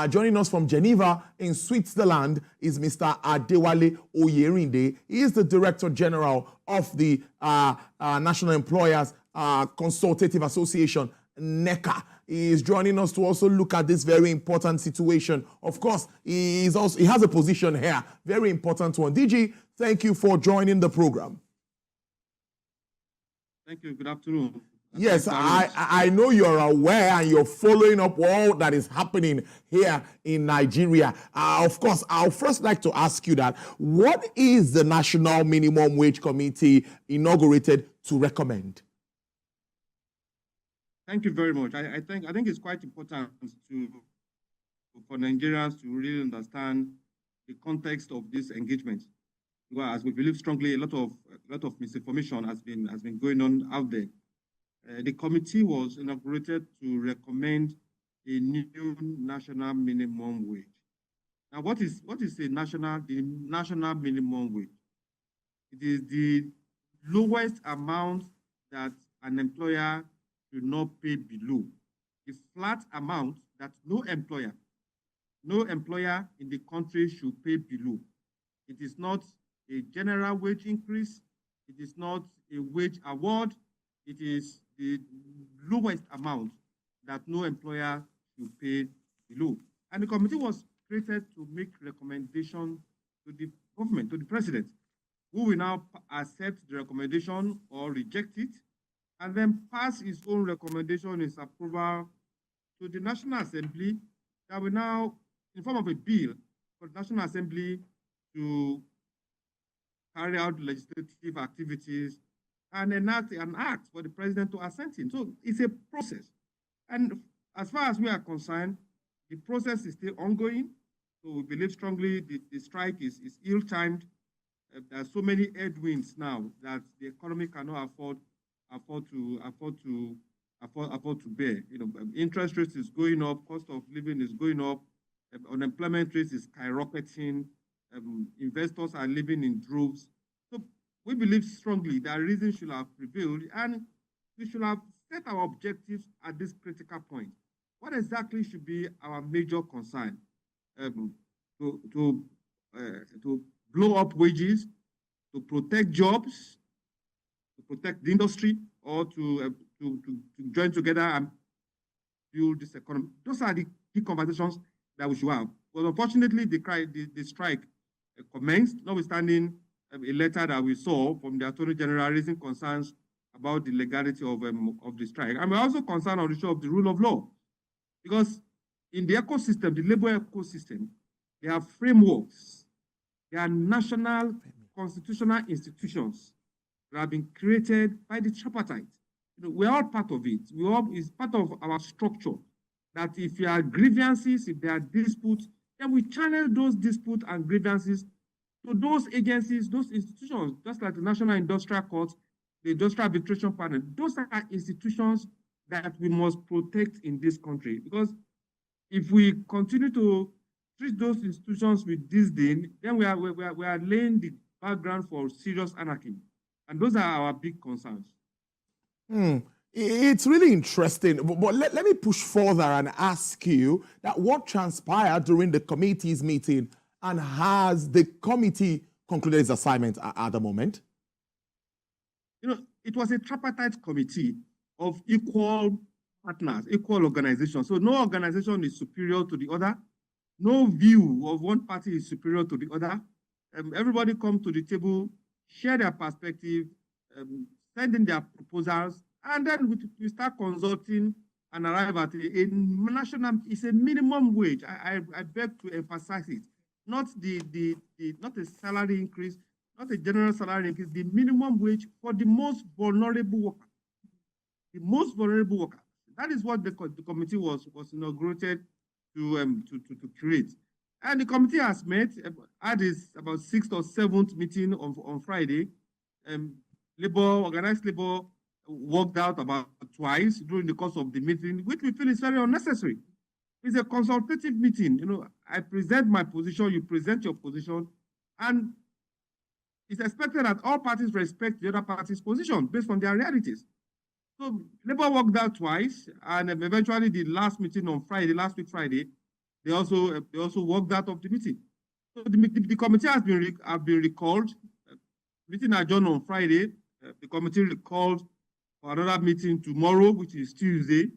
Joining us from Geneva in Switzerland is Mr. Adewale Oyerinde. He is the Director General of the National Employers Consultative Association, NECA. He is joining us to also look at this very important situation. Of course, he has a position here, very important one. DG, thank you for joining the program. Thank you. Good afternoon. Yes, I know you're aware and you're following up all that is happening here in Nigeria. Of course, I'll first like to ask you that. What is the National Minimum Wage Committee inaugurated to recommend? Thank you very much. I think it's quite important for Nigerians to really understand the context of this engagement. Well, as we believe strongly, a lot of misinformation has been going on out there. The committee was inaugurated to recommend a new national minimum wage. Now, what is the national minimum wage? It is the lowest amount that an employer should not pay below. The flat amount that no employer in the country should pay below. It is not a general wage increase. It is not a wage award. It is the lowest amount that no employer should pay below. And the committee was created to make recommendations to the government, to the president, who will now accept the recommendation or reject it, and then pass his own recommendation, his approval to the National Assembly, that will now, in form of a bill, for the National Assembly to carry out legislative activities and enact an act for the president to assent in. So it's a process. And as far as we are concerned, the process is still ongoing. So we believe strongly the strike is ill-timed. There are so many headwinds now that the economy cannot afford to bear. You know, interest rates is going up, cost of living is going up, unemployment rate is skyrocketing, investors are living in droves. So we believe strongly that reason should have prevailed, and we should have set our objectives at this critical point. What exactly should be our major concern? To blow up wages, to protect jobs, to protect the industry, or to join together and build this economy. Those are the key conversations that we should have. But unfortunately, the strike commenced, notwithstanding a letter that we saw from the Attorney General raising concerns about the legality of the strike. And we're also concerned on the issue of the rule of law, because in the ecosystem, the labor ecosystem, there are frameworks, there are national constitutional institutions that have been created by the tripartite. You know, we're all part of it. It's part of our structure that if there are grievances, if there are disputes, then we channel those disputes and grievances to those agencies, those institutions, just like the National Industrial Court, the Industrial Arbitration Panel. Those are institutions that we must protect in this country, because if we continue to treat those institutions with disdain, then we are laying the background for serious anarchy. And those are our big concerns. It's really interesting, but let me push further and ask you that what transpired during the committee's meeting, and has the committee concluded its assignment at the moment? You know, it was a tripartite committee of equal partners, equal organizations. So no organization is superior to the other. No view of one party is superior to the other. Everybody come to the table, share their perspective, send in their proposals, and then we start consulting and arrive at a national, it's a minimum wage. I beg to emphasize it. Not not a salary increase, not a general salary increase, the minimum wage for the most vulnerable worker. The most vulnerable worker. That is what the committee was inaugurated to create. And the committee has met, had its about 6th or 7th meeting on Friday. Organized labor worked out about twice during the course of the meeting, which we feel is very unnecessary. It's a consultative meeting. You know, I present my position, you present your position, and it's expected that all parties respect the other party's position based on their realities. So labor worked out twice, and eventually the last meeting on Friday, last week Friday, They also worked out of the meeting. So the committee have been recalled. Meeting adjourned on Friday. The committee recalled for another meeting tomorrow, which is Tuesday,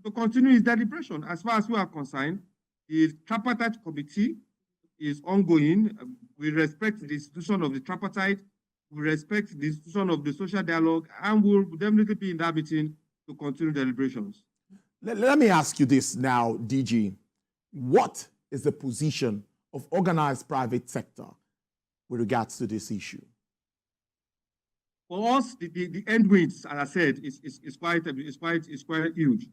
to continue its deliberation. As far as we are concerned, the tripartite committee is ongoing. We respect the institution of the tripartite. We respect the institution of the social dialogue, and we'll definitely be in that meeting to continue deliberations. Let me ask you this now, DG. What is the position of organized private sector with regards to this issue? For us, the headwinds, as I said, is quite huge.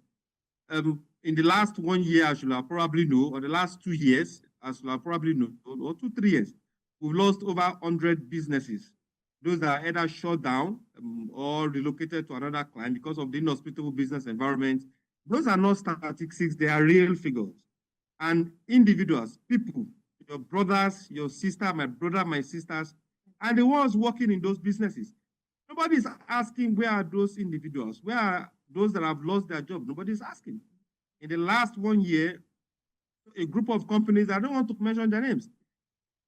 In the last 1 year, as you probably know, or the last 2 years, as you probably know, or 2-3 years, we've lost over 100 businesses. Those that are either shut down or relocated to another client because of the inhospitable business environment. Those are not statistics, they are real figures. And individuals, people, your brothers, your sister, my brother, my sisters, and the ones working in those businesses. Nobody is asking where are those individuals, where are those that have lost their job. Nobody is asking. In the last 1 year, a group of companies, I don't want to mention their names,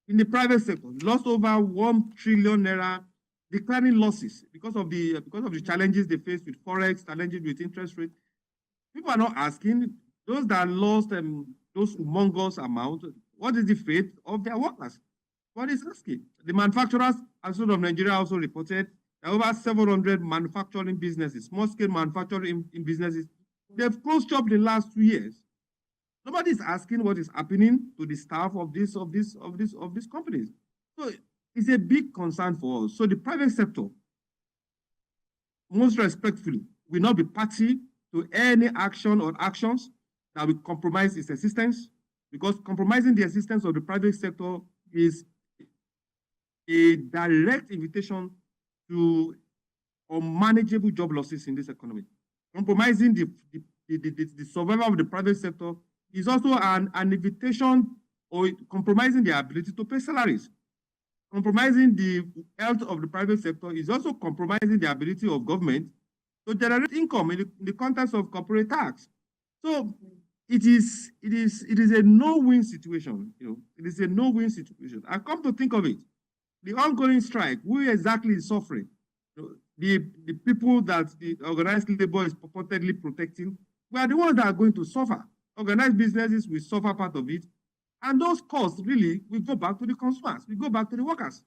in the private sector, lost over 1 trillion naira, declining losses because of the challenges they face with forex, challenges with interest rate. People are not asking. Those that lost those humongous amount, what is the fate of their workers? What is asking? The manufacturers outside of Nigeria also reported that over 700 manufacturing businesses, small-scale manufacturing businesses, they've closed shop in the last 2 years. Nobody is asking what is happening to the staff of these companies. So it's a big concern for us. So the private sector, most respectfully, will not be party to any action or actions that will compromise its existence, because compromising the existence of the private sector is a direct invitation to unmanageable job losses in this economy. Compromising the survival of the private sector is also an invitation, or compromising the ability to pay salaries. Compromising the health of the private sector is also compromising the ability of government to generate income in the context of corporate tax. So it is a no-win situation. It is a no-win situation. I come to think of it, the ongoing strike, who exactly is suffering? The people that the organized labor is purportedly protecting, we are the ones that are going to suffer. Organized businesses will suffer part of it, and those costs really will go back to the consumers, will go back to the workers.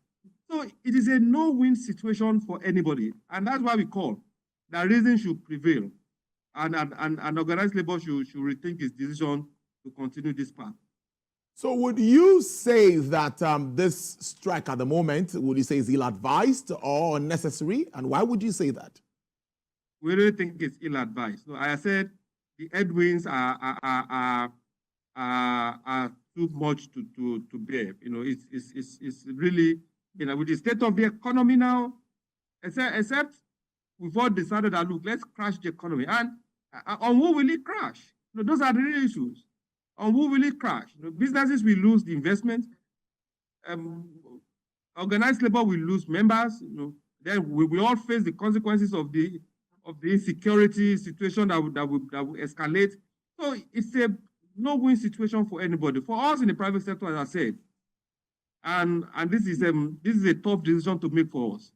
So it is a no-win situation for anybody, and that's why we call that reason should prevail, and organized labor should rethink its decision to continue this path. So would you say that this strike at the moment, would you say is ill-advised or unnecessary? And why would you say that? We really think it's ill-advised. So I said the headwinds are too much to bear. It's really, with the state of the economy now, except we've all decided that, look, let's crash the economy. And on who will it crash? Those are the real issues. On who will it crash? Businesses will lose the investment. Organized labor will lose members. Then we will all face the consequences of the insecurity situation that will escalate. So it's a no-win situation for anybody. For us in the private sector, as I said, and this is a tough decision to make for us.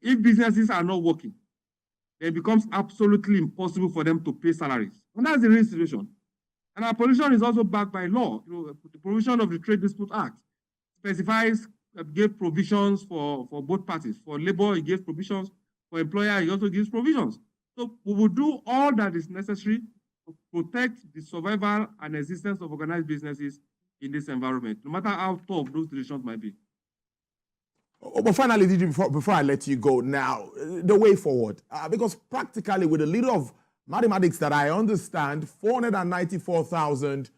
If businesses are not working, it becomes absolutely impossible for them to pay salaries. And that's the real situation. And our position is also backed by law. The provision of the Trade Dispute Act specifies, gave provisions for both parties. For labor, it gives provisions. For employer, it also gives provisions. So we will do all that is necessary to protect the survival and existence of organized businesses in this environment, no matter how tough those decisions might be. But finally, before I let you go now, the way forward, because practically with a little of mathematics that I understand, 494,000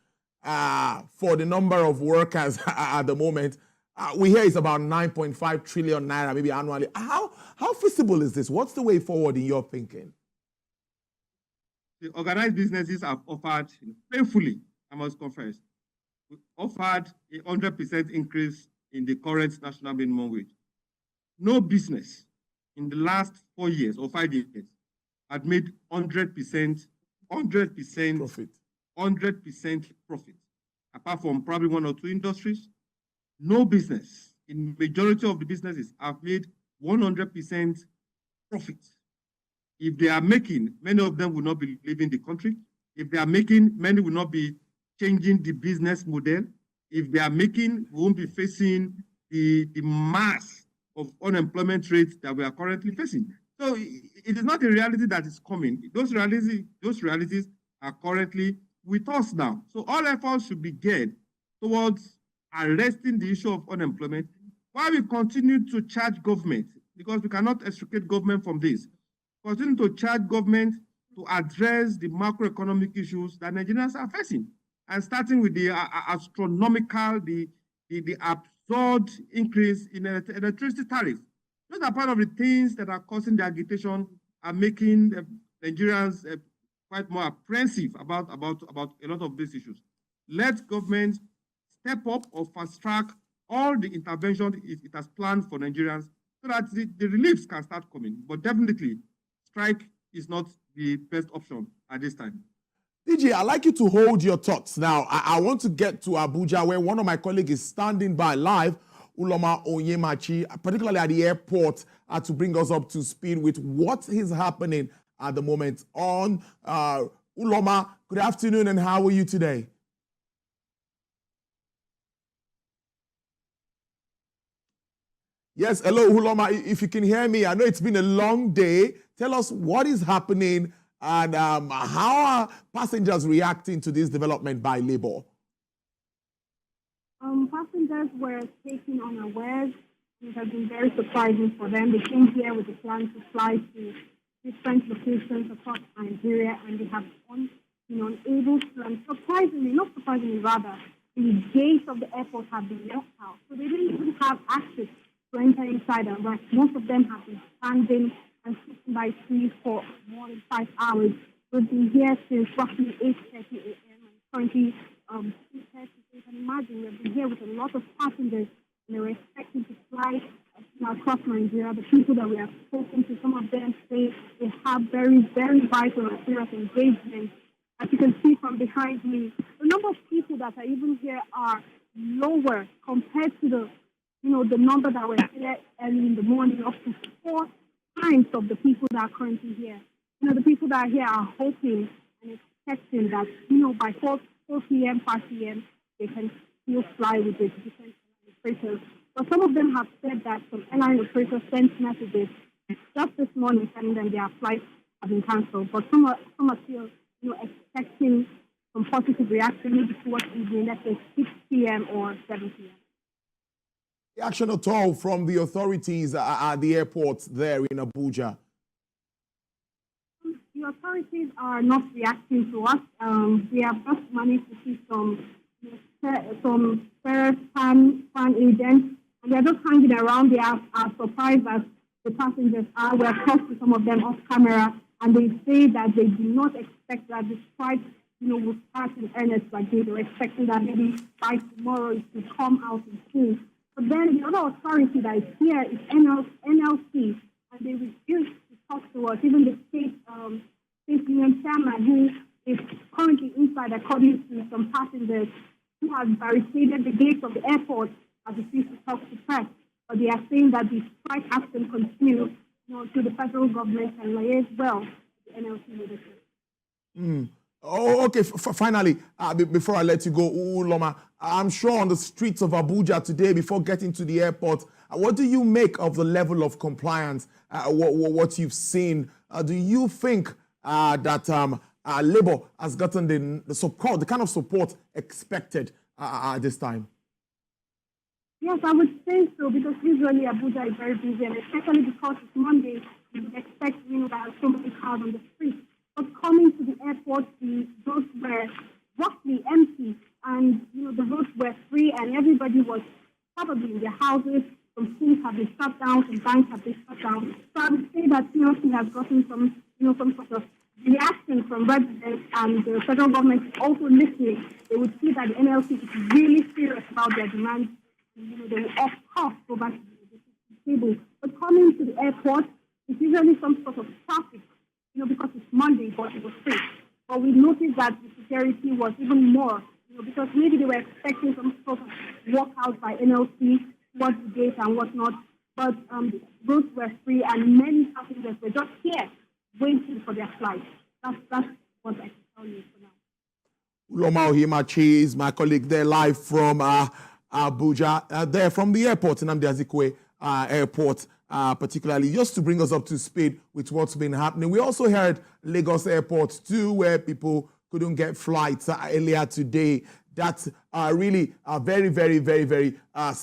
for the number of workers at the moment, we hear it's about 9.5 trillion naira maybe annually. How feasible is this? What's the way forward in your thinking? The organized businesses have offered, painfully, I must confess, offered a 100% increase in the current national minimum wage. No business in the last 4 years or 5 years had made 100% profit. 100% profit. apart from probably one or two industries. No business, in majority of the businesses, have made 100% profit. If they are making, many of them will not be leaving the country. If they are making, many will not be changing the business model. If they are making, we won't be facing the mass of unemployment rates that we are currently facing. So it is not a reality that is coming. Those realities are currently with us now. So all efforts should be geared towards arresting the issue of unemployment while we continue to charge government, because we cannot extricate government from this. Continue to charge government to address the macroeconomic issues that Nigerians are facing, and starting with the astronomical, the absurd increase in electricity tariffs. Those are part of the things that are causing the agitation and making Nigerians quite more apprehensive about a lot of these issues. Let government step up or fast track all the intervention it has planned for Nigerians so that the reliefs can start coming. But definitely, strike is not the best option at this time. DJ, I'd like you to hold your thoughts. Now, I want to get to Abuja, where one of my colleagues is standing by live, Uloma Onyemachi, particularly at the airport, to bring us up to speed with what is happening at the moment. On Uloma, good afternoon, and how are you today? Yes, hello, Uloma. If you can hear me, I know it's been a long day. Tell us what is happening and how are passengers reacting to this development by Labour? Passengers were taken unawares. It has been very surprising for them. They came here with a plan to fly to different locations across Nigeria, and they have been unable to, and not surprisingly rather, the gates of the airport have been locked out. So they didn't even have access to enter inside and rest. Most of them have been standing and sitting by trees for more than 5 hours. We've been here since roughly 8:30 a.m. and currently 2:30. So you can imagine we've been here with a lot of passengers, and they were expecting to fly across Nigeria. The people that we have spoken to, some of them say they have very, very vital and serious engagement. As you can see from behind me, the number of people that are even here are lower compared to the number that were here early in the morning, up to 4 times of the people that are currently here. The people that are here are hoping and expecting that, by 4 p.m., 5 p.m., they can still fly with the different operators. But some of them have said that some airline operators sent messages just this morning telling them their flights have been cancelled. But some are still, expecting some positive reaction, maybe towards evening, let's say 6 p.m. or 7 p.m. Reaction at all from the authorities at the airport there in Abuja? The authorities are not reacting to us. We have just managed to see some fan agents, and they're just hanging around. They are surprised as the passengers are. We have talked to some of them off camera, and they say that they do not expect that the strike will start in earnest like they were expecting that maybe by tomorrow it will come out in full. But then the other authority that is here is NLC, and they refuse to talk to us. Even the state union chairman, who is currently inside, according to some passengers, who has barricaded the gates of the airport as he refused to talk to press. But they are saying that the strike has to continue to the federal government and liaise well with the NLC leadership. Oh, okay. Finally, before I let you go, Uloma, I'm sure on the streets of Abuja today, before getting to the airport, what do you make of the level of compliance, what you've seen? Do you think that Labour has gotten the support, the kind of support expected at this time? Yes, I would say so, because usually Abuja is very busy, and especially because it's Monday, you would expect that so many cars on the streets. But coming to the airport, the roads were roughly empty, and the roads were free, and everybody was probably in their houses. Some schools have been shut down, some banks have been shut down. So I would say that NLC has gotten some sort of reaction from residents, and the federal government is also listening. They would see that the NLC is really serious about their demands. They will of course go back to the table. But coming to the airport, it's usually some sort of traffic. Because it's Monday, but it was free. But we noticed that the security was even more, because maybe they were expecting some sort of workout by NLC, what the date and whatnot, but roads were free and many passengers were just here waiting for their flight. That's what I can tell you for now. Loma Ohimachi is my colleague there live from Abuja, there from the airport, Nnamdi Azikiwe airport, particularly, just to bring us up to speed with what's been happening. We also heard Lagos airport too, where people couldn't get flights earlier today. That's really very, very, very, very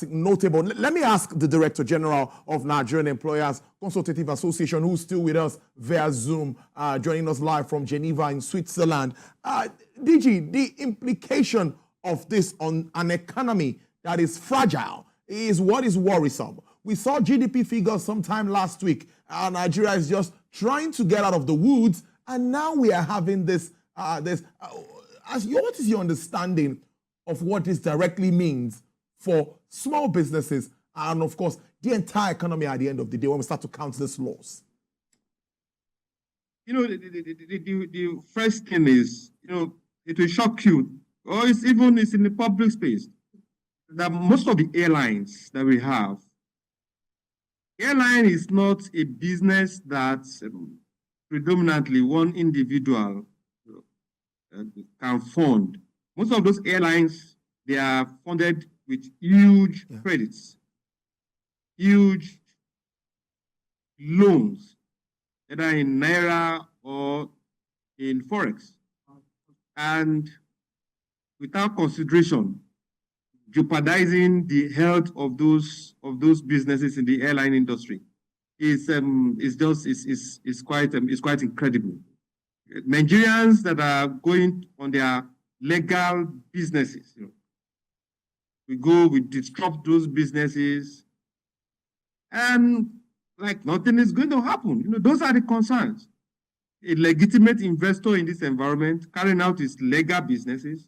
notable. Let me ask the Director General of Nigerian Employers Consultative Association, who's still with us via Zoom, joining us live from Geneva in Switzerland. DG, the implication of this on an economy that is fragile is what is worrisome. We saw GDP figures sometime last week. Nigeria is just trying to get out of the woods, and now we are having this. What is your understanding of what this directly means for small businesses and, of course, the entire economy at the end of the day when we start to count this loss? The first thing is, it will shock you, or it's in the public space, that most of the airlines that we have, airline is not a business that predominantly one individual can fund. Most of those airlines, they are funded with huge credits, huge loans, either in Naira or in Forex. And without consideration, jeopardizing the health of those businesses in the airline industry is quite incredible. Nigerians that are going on their legal businesses, we disrupt those businesses, and like nothing is going to happen. Those are the concerns. A legitimate investor in this environment carrying out his legal businesses,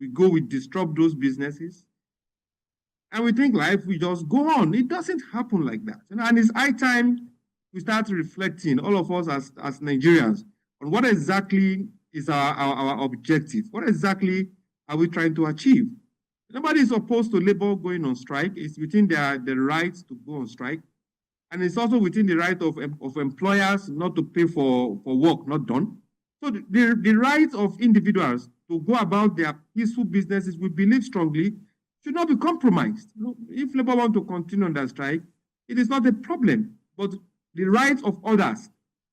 we disrupt those businesses, and we think life will just go on. It doesn't happen like that. And it's high time we start reflecting, all of us as Nigerians, on what exactly is our objective. What exactly are we trying to achieve? Nobody is opposed to labor going on strike. It's within their right to go on strike. And it's also within the right of employers not to pay for work not done. So the right of individuals to go about their peaceful businesses, we believe strongly, should not be compromised. If labor want to continue on that strike, it is not a problem. But the rights of others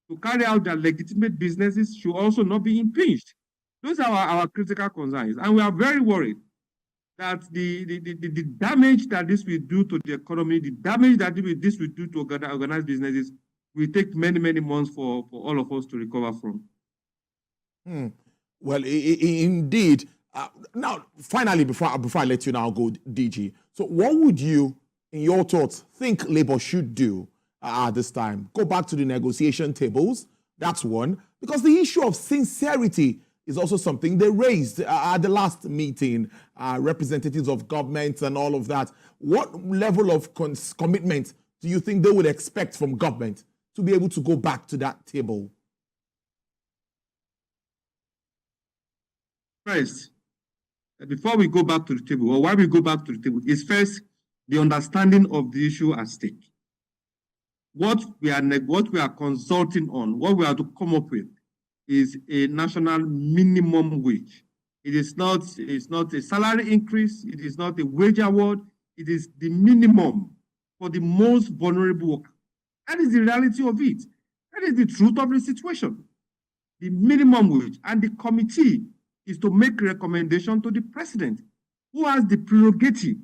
to carry out their legitimate businesses should also not be impinged. Those are our critical concerns. And we are very worried that the damage that this will do to the economy, the damage that this will do to organized businesses, will take many, many months for all of us to recover from. Well, indeed. Now, finally, before I let you now go, DG, so what would you, in your thoughts, think Labour should do at this time? Go back to the negotiation tables, that's one, because the issue of sincerity is also something they raised at the last meeting, representatives of government and all of that. What level of commitment do you think they would expect from government to be able to go back to that table? First, before we go back to the table, or why we go back to the table, is first the understanding of the issue at stake. What we are consulting on, what we are to come up with, is a national minimum wage. It's not a salary increase. It is not a wage award. It is the minimum for the most vulnerable worker. That is the reality of it. That is the truth of the situation. The minimum wage, and the committee is to make recommendation to the president, who has the prerogative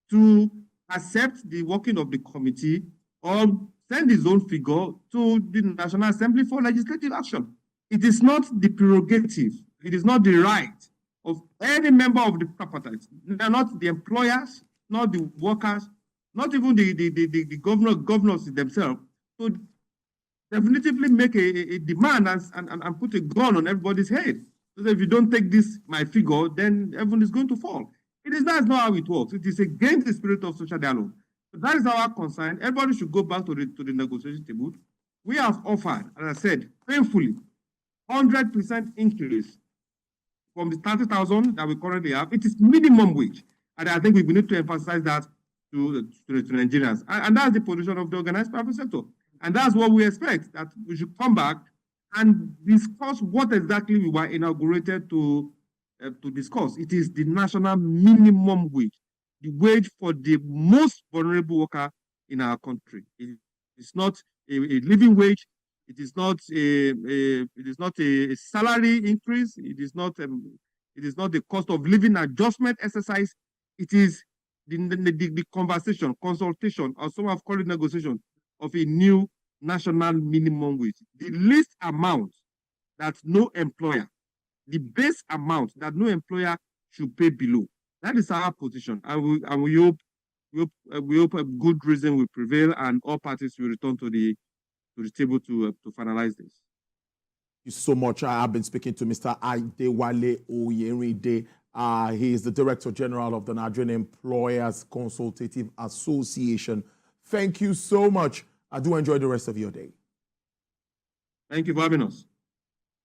to accept the working of the committee or send his own figure to the National Assembly for legislative action. It is not the prerogative, it is not the right of any member of the tripartite, not the employers, not the workers, not even the governors themselves, to definitively make a demand and put a gun on everybody's head. So if you don't take this, my figure, then everyone is going to fall. That's not how it works. It is against the spirit of social dialogue. So that is our concern. Everybody should go back to the negotiation table. We have offered, as I said, painfully, 100% increase from the 30,000 that we currently have. It is minimum wage. And I think we need to emphasize that to Nigerians. And that's the position of the organized private sector. And that's what we expect, that we should come back and discuss what exactly we were inaugurated to discuss. It is the national minimum wage, the wage for the most vulnerable worker in our country. It's not a living wage. It is not a salary increase. It is not the cost of living adjustment exercise. It is the conversation, consultation, or some have called it negotiation of a new national minimum wage. The least amount that no employer, the base amount that no employer should pay below. That is our position, and we hope a good reason will prevail, and all parties will return to the table to finalize this. Thank you so much. I have been speaking to Mr. Adewale Oyerinde. He is the Director General of the Nigerian Employers Consultative Association. Thank you so much. I do enjoy the rest of your day. Thank you for having us.